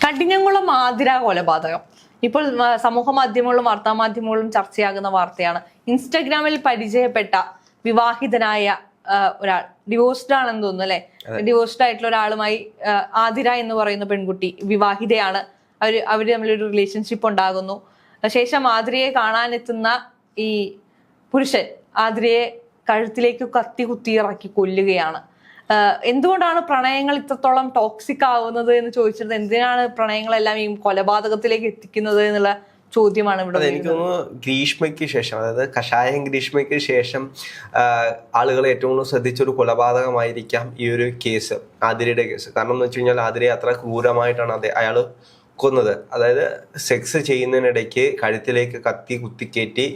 കഠിനംകുളം ആതിര കൊലപാതകം ഇപ്പോൾ സമൂഹ മാധ്യമങ്ങളിലും വാർത്താമാധ്യമങ്ങളിലും ചർച്ചയാകുന്ന വാർത്തയാണ്. ഇൻസ്റ്റഗ്രാമിൽ പരിചയപ്പെട്ട വിവാഹിതനായ ഒരാൾ, ഡിവോഴ്സ്ഡ് ആണെന്ന് തോന്നുന്നു അല്ലെ, ഡിവോഴ്സ്ഡ് ആയിട്ടുള്ള ഒരാളുമായി ആതിര എന്ന് പറയുന്ന പെൺകുട്ടി വിവാഹിതയാണ്. അവര് തമ്മിലൊരു റിലേഷൻഷിപ്പ് ഉണ്ടാകുന്നു. ശേഷം ആതിരയെ കാണാനെത്തുന്ന ഈ പുരുഷൻ ആതിരയെ കഴുത്തിലേക്ക് കത്തി കുത്തിയിറക്കി കൊല്ലുകയാണ്. എന്തുകൊണ്ടാണ് പ്രണയങ്ങൾ ഇത്രത്തോളം ടോക്സിക് ആവുന്നത് എന്ന് ചോദിച്ചത്, എന്തിനാണ് പ്രണയങ്ങളെല്ലാം ഈ കൊലപാതകത്തിലേക്ക് എത്തിക്കുന്നത് എന്നുള്ള ചോദ്യമാണ് ഇവിടെ. എനിക്ക് തോന്നുന്നു ഗ്രീഷ്മയ്ക്ക് ശേഷം, അതായത് കഷായം ഗ്രീഷ്മയ്ക്ക് ശേഷം ആളുകൾ ഏറ്റവും കൂടുതൽ ശ്രദ്ധിച്ചൊരു കൊലപാതകമായിരിക്കാം ഈ ഒരു കേസ്, ആതിരയുടെ കേസ്. കാരണം എന്ന് വെച്ച് കഴിഞ്ഞാൽ ആതിരയെ അത്ര ക്രൂരമായിട്ടാണ് അയാൾ കൊന്നത്. അതായത് സെക്സ് ചെയ്യുന്നതിനിടയ്ക്ക് കഴുത്തിലേക്ക് കത്തി കുത്തിക്കയറ്റി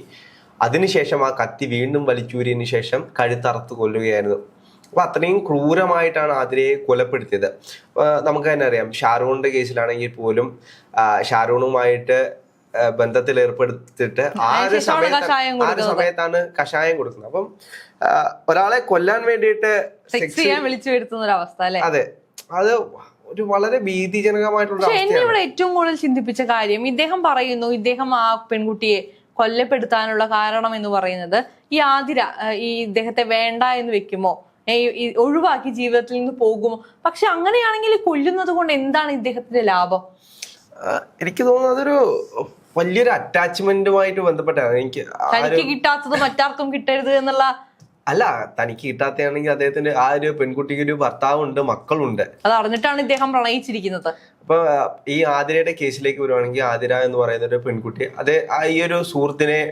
അതിനുശേഷം ആ കത്തി വീണ്ടും വലിച്ചൂരിയതിനു ശേഷം കഴുത്തറുത്ത് കൊല്ലുകയായിരുന്നു. അപ്പൊ അത്രയും ക്രൂരമായിട്ടാണ് ആതിരയെ കൊലപ്പെടുത്തിയത്. നമുക്ക് തന്നെ അറിയാം, ഷാരൂണിന്റെ കേസിലാണെങ്കിൽ പോലും ഷാരൂണുമായിട്ട് ബന്ധത്തിൽ ഏർപ്പെടുത്തിയിട്ട് ആ ഒരു സമയത്താണ് കഷായം കൊടുക്കുന്നത്. അപ്പം ഒരാളെ കൊല്ലാൻ വേണ്ടിയിട്ട് വിളിച്ചു വരുത്തുന്ന ഒരു അവസ്ഥ അല്ലെ? അതെ, അത് ഒരു വളരെ ഭീതിജനകമായിട്ടുള്ള. എന്നെ ഇവിടെ ഏറ്റവും കൂടുതൽ ചിന്തിപ്പിച്ച കാര്യം, ഇദ്ദേഹം ആ പെൺകുട്ടിയെ കൊല്ലപ്പെടുത്താനുള്ള കാരണം എന്ന് പറയുന്നത് ഈ ആതിര ഈ ഇദ്ദേഹത്തെ വേണ്ട എന്ന് വെക്കുമോ, ഒഴിവാക്കി ജീവിതത്തിൽ നിന്ന് പോകുമോ? പക്ഷെ അങ്ങനെയാണെങ്കിൽ കൊല്ലുന്നത് കൊണ്ട് എന്താണ് ഇദ്ദേഹത്തിന്റെ ലാഭം? എനിക്ക് തോന്നുന്നത് അതൊരു വലിയൊരു അറ്റാച്ച്മെന്റുമായിട്ട് ബന്ധപ്പെട്ടാണ്. തനിക്ക് കിട്ടാത്തത് മറ്റാർക്കും കിട്ടരുത് എന്നുള്ള അല്ല, തനിക്ക് കിട്ടാത്തയാണെങ്കിൽ അദ്ദേഹത്തിന്റെ ആ ഒരു പെൺകുട്ടിക്ക് ഒരു ഭർത്താവുണ്ട്, മക്കളുണ്ട്. അത് അറിഞ്ഞിട്ടാണ് ഇദ്ദേഹം പ്രണയിച്ചിരിക്കുന്നത്. അപ്പൊ ഈ ആതിരയുടെ കേസിലേക്ക് വരുവാണെങ്കിൽ ആതിര എന്ന് പറയുന്ന ഒരു പെൺകുട്ടി ഈ ഒരു സുഹൃത്തിനെ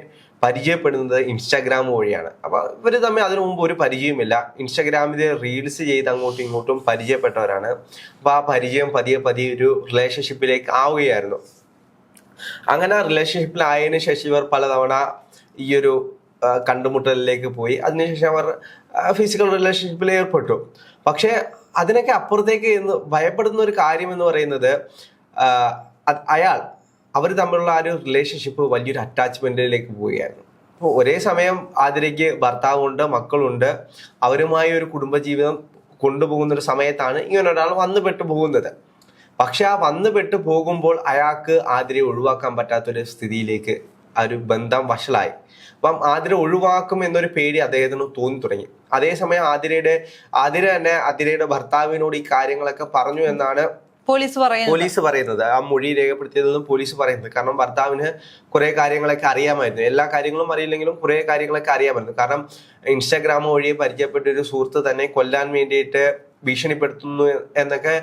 പരിചയപ്പെടുന്നത് ഇൻസ്റ്റാഗ്രാം വഴിയാണ്. അപ്പൊ ഇവര് തമ്മിൽ അതിനു മുമ്പ് ഒരു പരിചയമില്ല. ഇൻസ്റ്റാഗ്രാമിൽ റീൽസ് ചെയ്ത് അങ്ങോട്ടും ഇങ്ങോട്ടും പരിചയപ്പെട്ടവരാണ്. അപ്പൊ ആ പരിചയം പതിയെ പതിയെ ഒരു റിലേഷൻഷിപ്പിലേക്ക് ആവുകയായിരുന്നു. അങ്ങനെ റിലേഷൻഷിപ്പിലായതിനു ശേഷം ഇവർ പലതവണ ഈ ഒരു കണ്ടുമുട്ടലിലേക്ക് പോയി. അതിനുശേഷം അവർ ഫിസിക്കൽ റിലേഷൻഷിപ്പിൽ ഏർപ്പെട്ടു. പക്ഷെ അതിനൊക്കെ അപ്പുറത്തേക്ക് ഭയപ്പെടുന്ന ഒരു കാര്യം എന്ന് പറയുന്നത്, അവർ തമ്മിലുള്ള ആ ഒരു റിലേഷൻഷിപ്പ് വലിയൊരു അറ്റാച്ച്മെന്റിലേക്ക് പോവുകയായിരുന്നു. അപ്പോൾ ഒരേ സമയം ആതിരയ്ക്ക് ഭർത്താവുണ്ട്, മക്കളുണ്ട്, അവരുമായി ഒരു കുടുംബജീവിതം കൊണ്ടുപോകുന്ന ഒരു സമയത്താണ് ഇങ്ങനെ ഒരാൾ വന്നുപെട്ടു പോകുന്നത്. പക്ഷെ ആ വന്നുപെട്ടു പോകുമ്പോൾ അയാൾക്ക് ആതിരയെ ഒഴിവാക്കാൻ പറ്റാത്തൊരു സ്ഥിതിയിലേക്ക് ആ ഒരു ബന്ധം വഷളായി. അപ്പം ആതിര ഒഴിവാക്കും എന്നൊരു പേടി അദ്ദേഹത്തിന് തോന്നി തുടങ്ങി. അതേസമയം ആതിര തന്നെ ആതിരയുടെ ഭർത്താവിനോട് ഈ കാര്യങ്ങളൊക്കെ പറഞ്ഞു എന്നാണ് പോലീസ് പറയുന്നത്. ആ മൊഴി രേഖപ്പെടുത്തിയതെന്നും പോലീസ് പറയുന്നത്. കാരണം ഭർത്താവിന് കുറെ കാര്യങ്ങളൊക്കെ അറിയാമായിരുന്നു. എല്ലാ കാര്യങ്ങളും അറിയില്ലെങ്കിലും കുറെ കാര്യങ്ങളൊക്കെ അറിയാമായിരുന്നു. കാരണം ഇൻസ്റ്റാഗ്രാം വഴി പരിചയപ്പെട്ട ഒരു സുഹൃത്ത് തന്നെ കൊല്ലാൻ വേണ്ടിയിട്ട് ഭീഷണിപ്പെടുത്തുന്നു എന്നൊക്കെ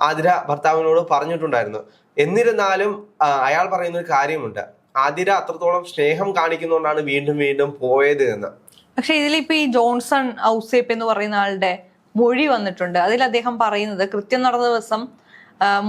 ആതിര ഭർത്താവിനോട് പറഞ്ഞിട്ടുണ്ടായിരുന്നു. എന്നിരുന്നാലും അയാൾ പറയുന്ന ഒരു കാര്യമുണ്ട്, ആതിര അത്രത്തോളം സ്നേഹം കാണിക്കുന്നതുകൊണ്ടാണ് വീണ്ടും വീണ്ടും പോയത് എന്ന്. പക്ഷെ ഇതിലിപ്പോ ഈ ജോൺസൺ ഔസേപ്പ് എന്ന് പറയുന്ന ആളുടെ മൊഴി വന്നിട്ടുണ്ട്. അതിൽ അദ്ദേഹം പറയുന്നത്, കൃത്യം നടന്ന ദിവസം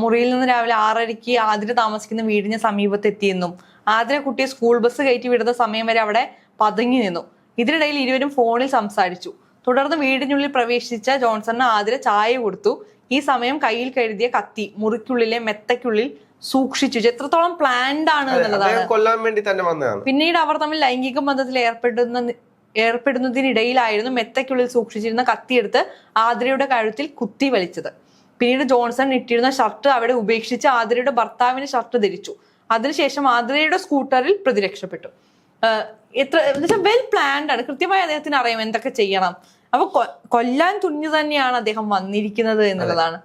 മുറിയിൽ നിന്ന് രാവിലെ 6:30 ആതിര താമസിക്കുന്ന വീടിന് സമീപത്തെത്തിയെന്നും ആതിര കുട്ടിയെ സ്കൂൾ ബസ് കയറ്റി വിടുന്ന സമയം വരെ അവിടെ പതുങ്ങി നിന്നു. ഇതിനിടയിൽ ഇരുവരും ഫോണിൽ സംസാരിച്ചു. തുടർന്ന് വീടിനുള്ളിൽ പ്രവേശിച്ച ജോൺസണിന് ആതിര ചായ കൊടുത്തു. ഈ സമയം കയ്യിൽ കരുതിയ കത്തി മുറിക്കുള്ളിലെ മെത്തയ്ക്കുള്ളിൽ സൂക്ഷിച്ചു. എത്രത്തോളം പ്ലാൻഡ് ആണ് എന്നുള്ളതാണ്. കൊല്ലാൻ വേണ്ടി തന്നെ വന്നതാണ്. പിന്നീട് അവർ തമ്മിൽ ലൈംഗിക ബന്ധത്തിൽ ഏർപ്പെടുന്നതിനിടയിലായിരുന്നു മെത്തയ്ക്കുള്ളിൽ സൂക്ഷിച്ചിരുന്ന കത്തിയെടുത്ത് ആതിരയുടെ കഴുത്തിൽ കുത്തി വലിച്ചത്. പിന്നീട് ജോൺസൺ ഇട്ടിരുന്ന ഷർട്ട് അവിടെ ഉപേക്ഷിച്ച് ആതിരയുടെ ഭർത്താവിന് ഷർട്ട് ധരിച്ചു. അതിനുശേഷം ആതിരയുടെ സ്കൂട്ടറിൽ പ്രതി രക്ഷപ്പെട്ടു. വെൽ പ്ലാൻഡ് ആണ്. കൃത്യമായി അദ്ദേഹത്തിന് അറിയാം എന്തൊക്കെ ചെയ്യണം. അപ്പൊ കൊല്ലാൻ തുനിഞ്ഞു തന്നെയാണ് അദ്ദേഹം വന്നിരിക്കുന്നത് എന്നുള്ളതാണ്.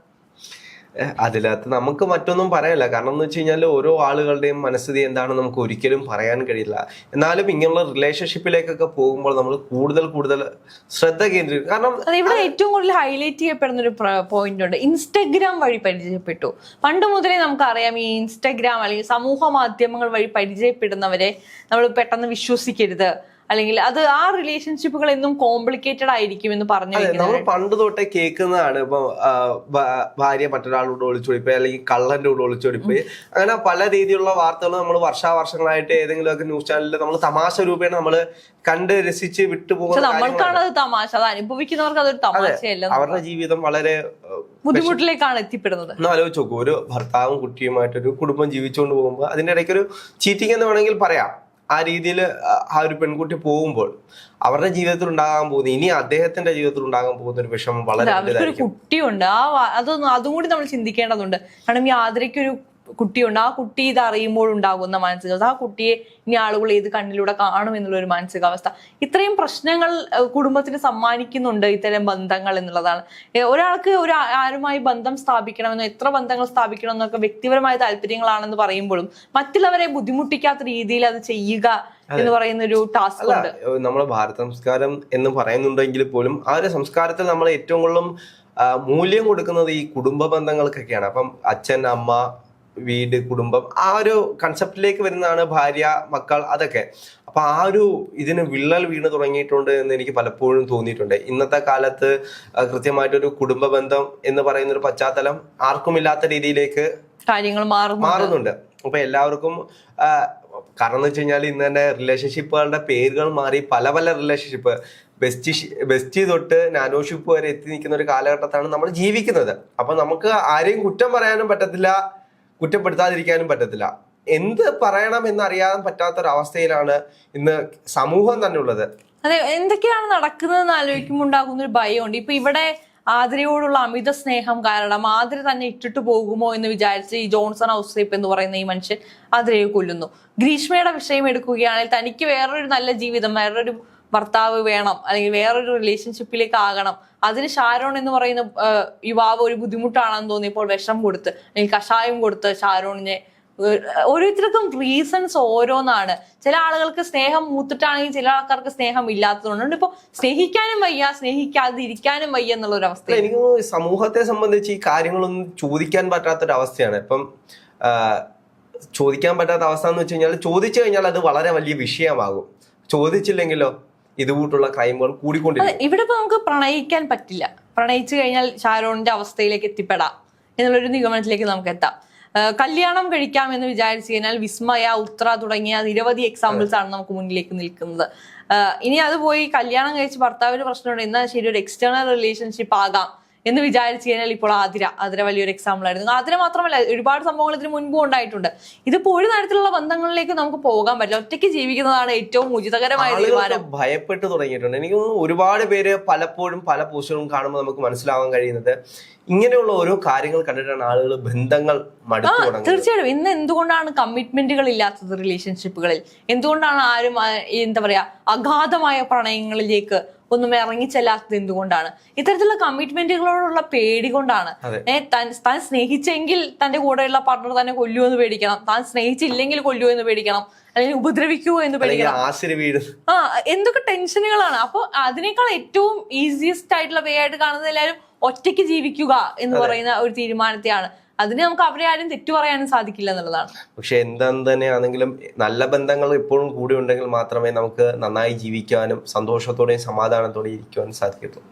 അതിനകത്ത് നമുക്ക് മറ്റൊന്നും പറയാനില്ല. കാരണം എന്ന് വെച്ച് കഴിഞ്ഞാൽ ഓരോ ആളുകളുടെയും മനസ്ഥിതി എന്താണെന്ന് നമുക്ക് ഒരിക്കലും പറയാൻ കഴിയില്ല. എന്നാലും ഇങ്ങനെയുള്ള റിലേഷൻഷിപ്പിലേക്കൊക്കെ പോകുമ്പോൾ നമ്മൾ കൂടുതൽ ശ്രദ്ധ കേന്ദ്രീകരിക്കും. കാരണം ഇവിടെ ഏറ്റവും കൂടുതൽ ഹൈലൈറ്റ് ചെയ്യപ്പെടുന്ന ഒരു പോയിന്റ് ഉണ്ട്. ഇൻസ്റ്റഗ്രാം വഴി പരിചയപ്പെട്ടു. പണ്ട് മുതലേ നമുക്കറിയാം, ഈ ഇൻസ്റ്റഗ്രാം അല്ലെങ്കിൽ സമൂഹ മാധ്യമങ്ങൾ വഴി പരിചയപ്പെടുന്നവരെ നമ്മൾ പെട്ടെന്ന് വിശ്വസിക്കരുത്, അല്ലെങ്കിൽ അത് ആ റിലേഷൻഷിപ്പുകൾ എന്നും കോംപ്ലിക്കേറ്റഡ് ആയിരിക്കും എന്ന് പറഞ്ഞു. നമ്മൾ പണ്ട് തൊട്ടേ കേൾക്കുന്നതാണ്. ഇപ്പൊ ഭാര്യ മറ്റൊരാളോട് ഒളിച്ചോടിപ്പോയി, അല്ലെങ്കിൽ കള്ളന്റെ കൂടെ ഒളിച്ചോടിപ്പോയി, അങ്ങനെ പല രീതിയിലുള്ള വാർത്തകൾ നമ്മൾ വർഷാവർഷങ്ങളായിട്ട് ഏതെങ്കിലുമൊക്കെ ന്യൂസ് ചാനലിൽ നമ്മൾ തമാശ രൂപേണ നമ്മൾ കണ്ട് രസിച്ച് വിട്ടുപോകുന്നത്. നമ്മൾക്കാണ് അത് തമാശ, അത് അനുഭവിക്കുന്നവർക്ക് അതൊരു തമാശയല്ല. അവരുടെ ജീവിതം വളരെ ബുദ്ധിമുട്ടിലേക്കാണ് എത്തിപ്പെടുന്നത്. ഒന്ന് ആലോചിച്ച് നോക്കൂ, ഒരു ഭർത്താവും കുട്ടിയുമായിട്ടൊരു കുടുംബം ജീവിച്ചുകൊണ്ട് പോകുമ്പോൾ അതിന്റെ ഇടയ്ക്ക് ഒരു ചീറ്റിംഗ് എന്ന് വേണമെങ്കിൽ പറയാം. ആ രീതിയിൽ ആ ഒരു പെൺകുട്ടി പോകുമ്പോൾ അവരുടെ ജീവിതത്തിൽ ഉണ്ടാകാൻ പോകുന്ന, ഇനി അദ്ദേഹത്തിന്റെ ജീവിതത്തിൽ ഉണ്ടാകാൻ പോകുന്ന ഒരു വിഷമം വളരെ കുട്ടിയുണ്ട്. അതും കൂടി നമ്മൾ ചിന്തിക്കേണ്ടതുണ്ട്. കാരണം ഈ ആതിരയ്ക്കൊരു കുട്ടിയുണ്ട്. ആ കുട്ടി ഇത് അറിയുമ്പോൾ ഉണ്ടാകുന്ന മാനസികാവസ്ഥ, ആ കുട്ടിയെ ഇനി ആളുകൾ ഏത് കണ്ണിലൂടെ കാണും എന്നുള്ള ഒരു മാനസികാവസ്ഥ, ഇത്രയും പ്രശ്നങ്ങൾ കുടുംബത്തിന് സമ്മാനിക്കുന്നുണ്ട് ഇത്തരം ബന്ധങ്ങൾ എന്നുള്ളതാണ്. ഒരാൾക്ക് ആരുമായി ബന്ധം സ്ഥാപിക്കണമെന്നോ എത്ര ബന്ധങ്ങൾ സ്ഥാപിക്കണം എന്നൊക്കെ വ്യക്തിപരമായ താല്പര്യങ്ങളാണെന്ന് പറയുമ്പോഴും മറ്റുള്ളവരെ ബുദ്ധിമുട്ടിക്കാത്ത രീതിയിൽ അത് ചെയ്യുക എന്ന് പറയുന്ന ഒരു ടാസ്ക് ഉണ്ട്. നമ്മുടെ ഭാരത സംസ്കാരം എന്ന് പറയുന്നുണ്ടെങ്കിൽ പോലും ആ ഒരു സംസ്കാരത്തിൽ നമ്മൾ ഏറ്റവും കൂടുതലും മൂല്യം കൊടുക്കുന്നത് ഈ കുടുംബ ബന്ധങ്ങൾക്കൊക്കെയാണ്. അപ്പം അച്ഛൻ, അമ്മ, വീട്, കുടുംബം, ആ ഒരു കൺസെപ്റ്റിലേക്ക് വരുന്നതാണ് ഭാര്യ, മക്കൾ, അതൊക്കെ. അപ്പൊ ആ ഒരു ഇതിന് വിള്ളൽ വീണ് തുടങ്ങിയിട്ടുണ്ട് എന്ന് എനിക്ക് പലപ്പോഴും തോന്നിയിട്ടുണ്ട്. ഇന്നത്തെ കാലത്ത് കൃത്യമായിട്ടൊരു കുടുംബ ബന്ധം എന്ന് പറയുന്ന ഒരു പശ്ചാത്തലം ആർക്കുമില്ലാത്ത രീതിയിലേക്ക് കാര്യങ്ങൾ മാറുന്നുണ്ട്. അപ്പൊ എല്ലാവർക്കും കാരണം എന്ന് വെച്ച് കഴിഞ്ഞാൽ ഇന്ന് തന്നെ റിലേഷൻഷിപ്പുകളുടെ പേരുകൾ മാറി പല പല റിലേഷൻഷിപ്പ്, ബെസ്റ്റി തൊട്ട് നാനോഷിപ്പ് വരെ എത്തി നിൽക്കുന്ന ഒരു കാലഘട്ടത്താണ് നമ്മൾ ജീവിക്കുന്നത്. അപ്പൊ നമുക്ക് ആരെയും കുറ്റം പറയാനും പറ്റത്തില്ല, കുറ്റപ്പെടുത്താതിരിക്കാനും പറ്റത്തില്ല. എന്ത് പറയണം എന്നറിയാൻ പറ്റാത്തൊരവസ്ഥയിലാണ് ഇന്ന് സമൂഹം തന്നെ ഉള്ളത്. അതെ, എന്തൊക്കെയാണ് നടക്കുന്നതെന്ന് ആലോചിക്കുമ്പോൾ ഉണ്ടാകുന്ന ഒരു ഭയമുണ്ട്. ഇപ്പൊ ഇവിടെ ആതിരയോടുള്ള അമിത സ്നേഹം കാരണം ആതിര തന്നെ ഇട്ടിട്ട് പോകുമോ എന്ന് വിചാരിച്ച് ഈ ജോൺസൺ ഔസേപ്പ് എന്ന് പറയുന്ന ഈ മനുഷ്യൻ ആതിരയെ കൊല്ലുന്നു. ഗ്രീഷ്മയുടെ വിഷയം എടുക്കുകയാണെങ്കിൽ തനിക്ക് വേറൊരു നല്ല ജീവിതം, വേറൊരു ഭർത്താവ് വേണം, അല്ലെങ്കിൽ വേറൊരു റിലേഷൻഷിപ്പിലേക്ക് ആകണം, അതിന് ഷാരോൺ എന്ന് പറയുന്ന യുവാവ് ഒരു ബുദ്ധിമുട്ടാണെന്ന് തോന്നിയപ്പോൾ വിഷം കൊടുത്ത് അല്ലെങ്കിൽ കഷായം കൊടുത്ത് ഷാരോണിനെ, ഓരോരുത്തർക്കും റീസൺസ് ഓരോന്നാണ്. ചില ആളുകൾക്ക് സ്നേഹം മൂത്തിട്ടാണെങ്കിൽ ചില ആൾക്കാർക്ക് സ്നേഹം ഇല്ലാത്തതുകൊണ്ട് ഇപ്പൊ സ്നേഹിക്കാനും വയ്യ, സ്നേഹിക്കാതിരിക്കാനും വയ്യ എന്നുള്ള ഒരു അവസ്ഥ. എനിക്ക് സമൂഹത്തെ സംബന്ധിച്ച് ഈ കാര്യങ്ങളൊന്നും ചോദിക്കാൻ പറ്റാത്തൊരവസ്ഥയാണ്. ഇപ്പം ചോദിക്കാൻ പറ്റാത്ത അവസ്ഥ എന്ന് വെച്ച് കഴിഞ്ഞാൽ ചോദിച്ചു കഴിഞ്ഞാൽ അത് വളരെ വലിയ വിഷയമാകും. ചോദിച്ചില്ലെങ്കിലോ ഇതുകൂട്ടുള്ള ക്രൈമുകൾ കൂടിക്കൊണ്ടിരിക്കും. ഇവിടെ ഇപ്പൊ നമുക്ക് പ്രണയിക്കാൻ പറ്റില്ല. പ്രണയിച്ചു കഴിഞ്ഞാൽ ഷാരോണിന്റെ അവസ്ഥയിലേക്ക് എത്തിപ്പെടാം എന്നുള്ളൊരു നിഗമനത്തിലേക്ക് നമുക്ക് എത്താം. കല്യാണം കഴിക്കാം എന്ന് വിചാരിച്ചു കഴിഞ്ഞാൽ വിസ്മയ, ഉത്ര തുടങ്ങിയ നിരവധി എക്സാമ്പിൾസ് ആണ് നമുക്ക് മുന്നിലേക്ക് നിൽക്കുന്നത്. ഇനി അത് പോയി കല്യാണം കഴിച്ച് ഭർത്താവിന് പ്രശ്നമുണ്ട് എന്നാൽ ശരി ഒരു എക്സ്റ്റേണൽ റിലേഷൻഷിപ്പ് ആകാം എന്ന് വിചാരിച്ചു കഴിഞ്ഞാൽ ഇപ്പോൾ ആതിര വലിയൊരു എക്സാമ്പിൾ ആയിരുന്നു. ആതിര മാത്രമല്ല, ഒരുപാട് സംഭവങ്ങൾ ഇതിന് മുൻപും ഉണ്ടായിട്ടുണ്ട്. ഇതിപ്പോ ഒരു തരത്തിലുള്ള ബന്ധങ്ങളിലേക്ക് നമുക്ക് പോകാൻ പറ്റില്ല. ഒറ്റയ്ക്ക് ജീവിക്കുന്നതാണ് ഏറ്റവും ഉചിതകരമായ തീരുമാനം. ഭയപ്പെട്ടു തുടങ്ങിയിട്ടുണ്ട്. എനിക്ക് തോന്നുന്നു ഒരുപാട് പേര് പലപ്പോഴും പല പോസ്റ്റുകളും കാണുമ്പോൾ നമുക്ക് മനസ്സിലാവാൻ കഴിയുന്നത് ഇങ്ങനെയുള്ള ഓരോ കാര്യങ്ങൾ കണ്ടിട്ടാണ് ആളുകൾ ബന്ധങ്ങൾ മടുത്തു തുടങ്ങുന്നത്. തീർച്ചയായിട്ടും ഇന്ന് എന്തുകൊണ്ടാണ് കമ്മിറ്റ്മെന്റുകൾ ഇല്ലാത്തത് റിലേഷൻഷിപ്പുകളിൽ? എന്തുകൊണ്ടാണ് ആരും എന്താ പറയാ അഗാധമായ പ്രണയങ്ങളിലേക്ക് ഒന്നും ഇറങ്ങിച്ചെല്ലാത്തത്? എന്തുകൊണ്ടാണ്? ഇത്തരത്തിലുള്ള കമ്മിറ്റ്മെന്റുകളോടുള്ള പേടി കൊണ്ടാണ്. താൻ സ്നേഹിച്ചെങ്കിൽ തന്റെ കൂടെയുള്ള പാർട്ണർ തന്നെ കൊല്ലുമോ എന്ന് പേടിക്കണം, താൻ സ്നേഹിച്ചില്ലെങ്കിൽ കൊല്ലുമോ എന്ന് പേടിക്കണം, അല്ലെങ്കിൽ ഉപദ്രവിക്കുമോ എന്ന് പേടിക്കണം. എന്തൊക്കെ ടെൻഷനുകളാണ്. അപ്പൊ അതിനേക്കാൾ ഏറ്റവും ഈസിയസ്റ്റ് ആയിട്ടുള്ള വേ ആയിട്ട് കാണുന്നത് എല്ലാവരും ഒറ്റയ്ക്ക് ജീവിക്കുക എന്ന് പറയുന്ന ഒരു തീരുമാനത്തെയാണ്. അതിന് നമുക്ക് അവരെ ആരും തെറ്റു പറയാനും സാധിക്കില്ല എന്നുള്ളതാണ്. പക്ഷെ എന്താന്ന് തന്നെയാണെങ്കിലും നല്ല ബന്ധങ്ങൾ എപ്പോഴും കൂടി ഉണ്ടെങ്കിൽ മാത്രമേ നമുക്ക് നന്നായി ജീവിക്കാനും സന്തോഷത്തോടെയും സമാധാനത്തോടെയും ഇരിക്കുവാനും സാധിക്കത്തുള്ളൂ.